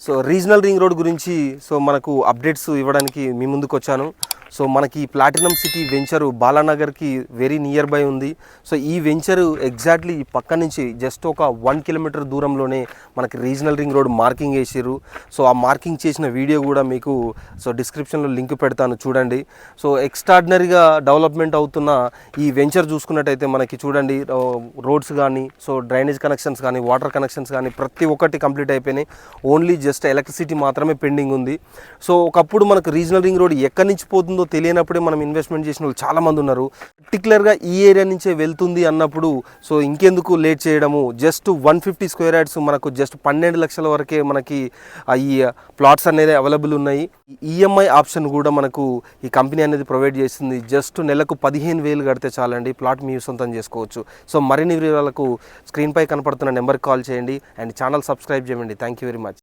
So regional ring road గురించి మనకు updates ఇవ్వడానికి మీ ముందుకు వచ్చాను. సో మనకి ప్లాటినం సిటీ వెంచరు బాలానగర్కి వెరీ నియర్ బై ఉంది. సో ఈ వెంచరు ఎగ్జాక్ట్లీ పక్క నుంచి జస్ట్ ఒక 1 కిలోమీటర్ దూరంలోనే మనకి రీజనల్ రింగ్ రోడ్ మార్కింగ్ వేసారు. సో ఆ మార్కింగ్ చేసిన వీడియో కూడా మీకు డిస్క్రిప్షన్లో లింక్ పెడతాను, చూడండి. సో ఎక్స్ట్రాడినరీగా డెవలప్మెంట్ అవుతున్న ఈ వెంచర్ చూసుకున్నట్టయితే మనకి చూడండి, రోడ్స్ కానీ, సో డ్రైనేజ్ కనెక్షన్స్ కానీ, వాటర్ కనెక్షన్స్ కానీ ప్రతి ఒక్కటి కంప్లీట్ అయిపోయినాయి. ఓన్లీ జస్ట్ ఎలక్ట్రిసిటీ మాత్రమే పెండింగ్ ఉంది. సో ఒకప్పుడు మనకు రీజనల్ రింగ్ రోడ్ ఎక్కడి నుంచి పోతుందో తెలియనప్పుడే మనం ఇన్వెస్ట్మెంట్ చేసిన వాళ్ళు చాలామంది ఉన్నారు. పర్టికులర్గా ఈ ఏరియా నుంచే వెళ్తుంది అన్నప్పుడు సో ఇంకెందుకు లేట్ చేయడము, జస్ట్ 150 స్క్వేర్ యార్డ్స్ మనకు జస్ట్ 12 లక్షల వరకే మనకి ఈ ప్లాట్స్ అనేది అవైలబుల్ ఉన్నాయి. ఈఎంఐ ఆప్షన్ కూడా మనకు ఈ కంపెనీ అనేది ప్రొవైడ్ చేస్తుంది. జస్ట్ నెలకు 15,000 కడితే చాలండి, ప్లాట్ మీ సొంతం చేసుకోవచ్చు. సో మరిన్ని వివరాలకు స్క్రీన్పై కనపడుతున్న నెంబర్కి కాల్ చేయండి అండ్ ఛానల్ సబ్స్క్రైబ్ చేయండి. Thank you very much.